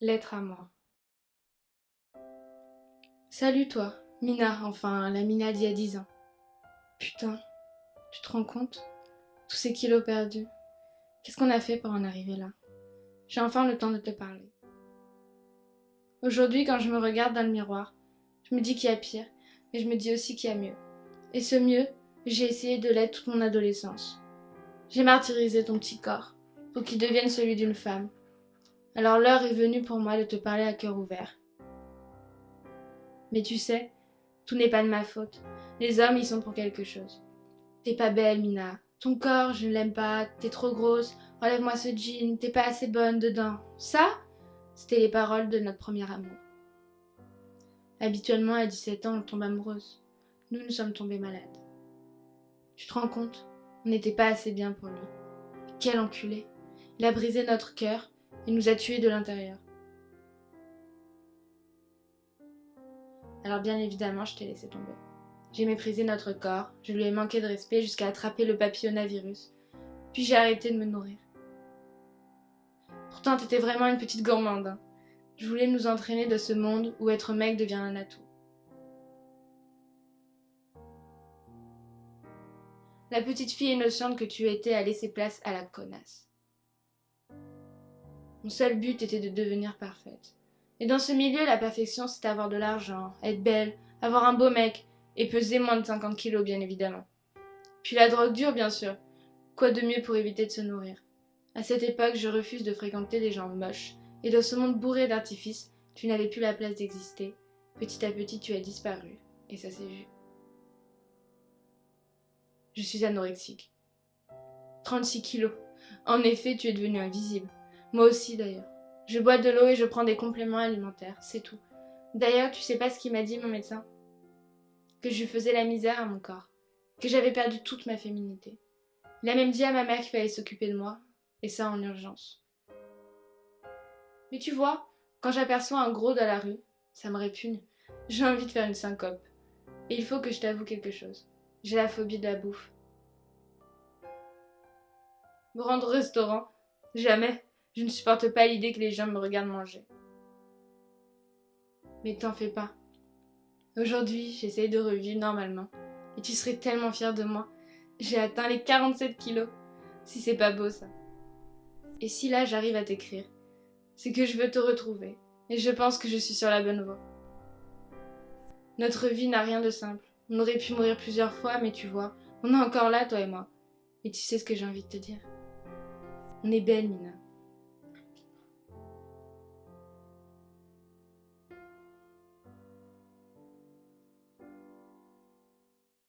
Lettre à moi. Salut toi, Mina, enfin la Mina d'il y a 10 ans. Putain, tu te rends compte? Tous ces kilos perdus. Qu'est-ce qu'on a fait pour en arriver là? J'ai enfin le temps de te parler. Aujourd'hui, quand je me regarde dans le miroir, je me dis qu'il y a pire, mais je me dis aussi qu'il y a mieux. Et ce mieux, j'ai essayé de l'être toute mon adolescence. J'ai martyrisé ton petit corps pour qu'il devienne celui d'une femme. Alors l'heure est venue pour moi de te parler à cœur ouvert. Mais tu sais, tout n'est pas de ma faute. Les hommes y sont pour quelque chose. T'es pas belle, Mina. Ton corps, je ne l'aime pas. T'es trop grosse. Enlève-moi ce jean. T'es pas assez bonne dedans. Ça, c'était les paroles de notre premier amour. Habituellement, à 17 ans, on tombe amoureuse. Nous sommes tombés malades. Tu te rends compte? On n'était pas assez bien pour lui. Quel enculé. Il a brisé notre cœur et nous a tués de l'intérieur. Alors bien évidemment, je t'ai laissé tomber. J'ai méprisé notre corps, je lui ai manqué de respect jusqu'à attraper le papillomavirus. Puis j'ai arrêté de me nourrir. Pourtant, t'étais vraiment une petite gourmande. Hein. Je voulais nous entraîner de ce monde où être mec devient un atout. La petite fille innocente que tu étais a laissé place à la connasse. Mon seul but était de devenir parfaite. Et dans ce milieu, la perfection, c'est avoir de l'argent, être belle, avoir un beau mec, et peser moins de 50 kilos, bien évidemment. Puis la drogue dure, bien sûr. Quoi de mieux pour éviter de se nourrir? À cette époque, je refuse de fréquenter des gens moches, et dans ce monde bourré d'artifices, tu n'avais plus la place d'exister. Petit à petit, tu as disparu, et ça s'est vu. Je suis anorexique. 36 kilos. En effet, tu es devenu invisible. Moi aussi, d'ailleurs. Je bois de l'eau et je prends des compléments alimentaires, c'est tout. D'ailleurs, tu sais pas ce qu'il m'a dit, mon médecin? Que je faisais la misère à mon corps, que j'avais perdu toute ma féminité. Il a même dit à ma mère qu'il fallait s'occuper de moi, et ça en urgence. Mais tu vois, quand j'aperçois un gros dans la rue, ça me répugne. J'ai envie de faire une syncope. Et il faut que je t'avoue quelque chose. J'ai la phobie de la bouffe. Me rendre au restaurant? Jamais. Je ne supporte pas l'idée que les gens me regardent manger. Mais t'en fais pas. Aujourd'hui, j'essaye de revivre normalement. Et tu serais tellement fière de moi. J'ai atteint les 47 kilos. Si c'est pas beau ça. Et si là j'arrive à t'écrire, c'est que je veux te retrouver. Et je pense que je suis sur la bonne voie. Notre vie n'a rien de simple. On aurait pu mourir plusieurs fois, mais tu vois, on est encore là, toi et moi. Et tu sais ce que j'ai envie de te dire? On est belle, Mina.